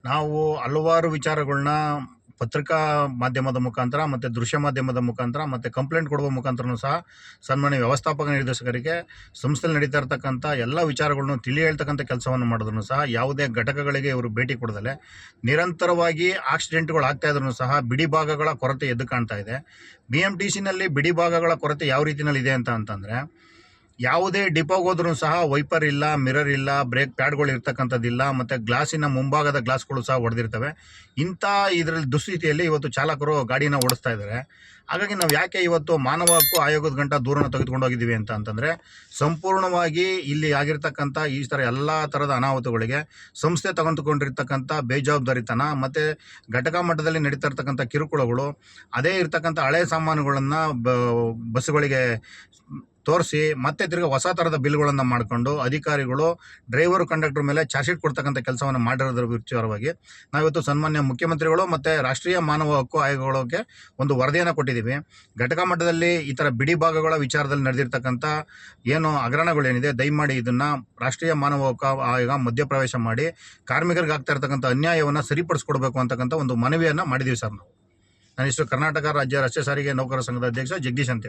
ನಾವು ಹಲವಾರು ವಿಚಾರಗಳನ್ನ ಪತ್ರಿಕಾ ಮಾಧ್ಯಮದ ಮುಖಾಂತರ ಮತ್ತು ದೃಶ್ಯ ಮಾಧ್ಯಮದ ಮುಖಾಂತರ ಮತ್ತು ಕಂಪ್ಲೇಂಟ್ ಕೊಡುವ ಮುಖಾಂತರನೂ ಸಹ ಸನ್ಮಾನ್ಯ ವ್ಯವಸ್ಥಾಪಕ ನಿರ್ದೇಶಕರಿಗೆ ಸಂಸ್ಥೆಯಲ್ಲಿ ನಡೀತಾ ಇರ್ತಕ್ಕಂಥ ಎಲ್ಲ ವಿಚಾರಗಳನ್ನು ತಿಳಿ ಹೇಳ್ತಕ್ಕಂಥ ಕೆಲಸವನ್ನು ಮಾಡಿದ್ರು ಸಹ ಯಾವುದೇ ಘಟಕಗಳಿಗೆ ಇವರು ಭೇಟಿ ಕೊಡದಲೆ ನಿರಂತರವಾಗಿ ಆಕ್ಸಿಡೆಂಟ್ಗಳು ಆಗ್ತಾ ಇದ್ರೂ ಸಹ ಬಿಡಿ ಭಾಗಗಳ ಕೊರತೆ ಎದ್ದು ಕಾಣ್ತಾ ಇದೆ. BMTCನಲ್ಲಿ ಬಿಡಿ ಭಾಗಗಳ ಕೊರತೆ ಯಾವ ರೀತಿಯಲ್ಲಿ ಇದೆ ಅಂತಂದರೆ, ಯಾವುದೇ ಡಿಪೋಗೆ ಹೋದ್ರೂ ಸಹ ವೈಪರ್ ಇಲ್ಲ, ಮಿರರ್ ಇಲ್ಲ, ಬ್ರೇಕ್ ಪ್ಯಾಡ್ಗಳು ಇರ್ತಕ್ಕಂಥದ್ದಿಲ್ಲ, ಮತ್ತು ಗ್ಲಾಸಿನ ಮುಂಭಾಗದ ಗ್ಲಾಸ್ಗಳು ಸಹ ಹೊಡೆದಿರ್ತವೆ. ಇಂಥ ಇದರಲ್ಲಿ ದುಸ್ಥಿತಿಯಲ್ಲಿ ಇವತ್ತು ಚಾಲಕರು ಗಾಡಿನ ಓಡಿಸ್ತಾ ಇದ್ದಾರೆ. ಹಾಗಾಗಿ ನಾವು ಯಾಕೆ ಇವತ್ತು ಮಾನವ ಹಕ್ಕು ಆಯೋಗದ ಗಂಟ ದೂರನ ತೆಗೆದುಕೊಂಡು ಹೋಗಿದ್ದೀವಿ ಅಂತಂದರೆ, ಸಂಪೂರ್ಣವಾಗಿ ಇಲ್ಲಿ ಆಗಿರ್ತಕ್ಕಂಥ ಈ ಥರ ಎಲ್ಲ ಥರದ ಅನಾಹುತಗಳಿಗೆ ಸಂಸ್ಥೆ ತೆಗೆದುಕೊಂಡಿರ್ತಕ್ಕಂಥ ಬೇಜವಾಬ್ದಾರಿತನ ಮತ್ತು ಘಟಕ ಮಟ್ಟದಲ್ಲಿ ನಡೀತಾ ಇರ್ತಕ್ಕಂಥ ಕಿರುಕುಳಗಳು, ಅದೇ ಇರ್ತಕ್ಕಂಥ ಹಳೆ ಸಾಮಾನುಗಳನ್ನು ಬಸ್ಸುಗಳಿಗೆ ತೋರಿಸಿ ಮತ್ತೆ ತಿರ್ಗಿ ಹೊಸ ಥರದ ಬಿಲ್ಗಳನ್ನು ಮಾಡಿಕೊಂಡು ಅಧಿಕಾರಿಗಳು ಡ್ರೈವರು ಕಂಡಕ್ಟರ್ ಮೇಲೆ ಚಾರ್ಜ್ ಶೀಟ್ ಕೊಡ್ತಕ್ಕಂಥ ಕೆಲಸವನ್ನು ಮಾಡಿರೋದ್ರ ವಿಚಾರವಾಗಿ ನಾವಿವತ್ತು ಸನ್ಮಾನ್ಯ ಮುಖ್ಯಮಂತ್ರಿಗಳು ಮತ್ತು ರಾಷ್ಟ್ರೀಯ ಮಾನವ ಹಕ್ಕು ಆಯೋಗಕ್ಕೆ ಒಂದು ವರದಿಯನ್ನು ಕೊಟ್ಟಿದ್ದೀವಿ. ಘಟಕ ಮಟ್ಟದಲ್ಲಿ ಈ ಥರ ಬಿಡಿ ಭಾಗಗಳ ವಿಚಾರದಲ್ಲಿ ನಡೆದಿರ್ತಕ್ಕಂಥ ಏನು ಹಗರಣಗಳೇನಿದೆ, ದಯಮಾಡಿ ಇದನ್ನು ರಾಷ್ಟ್ರೀಯ ಮಾನವ ಹಕ್ಕು ಆಯೋಗ ಮಧ್ಯಪ್ರವೇಶ ಮಾಡಿ ಕಾರ್ಮಿಕರಿಗೆ ಆಗ್ತಾ ಇರ್ತಕ್ಕಂಥ ಅನ್ಯಾಯವನ್ನು ಸರಿಪಡಿಸ್ಕೊಡ್ಬೇಕು ಅಂತಕ್ಕಂಥ ಒಂದು ಮನವಿಯನ್ನು ಮಾಡಿದ್ದೀವಿ ಸರ್. ನಾವು ನಾನಿಷ್ಟು ಕರ್ನಾಟಕ ರಾಜ್ಯ ರಸ್ತೆ ಸಾರಿಗೆ ನೌಕರರ ಸಂಘದ ಅಧ್ಯಕ್ಷ ಜಗದೀಶ್ ಅಂತೇಳಿ.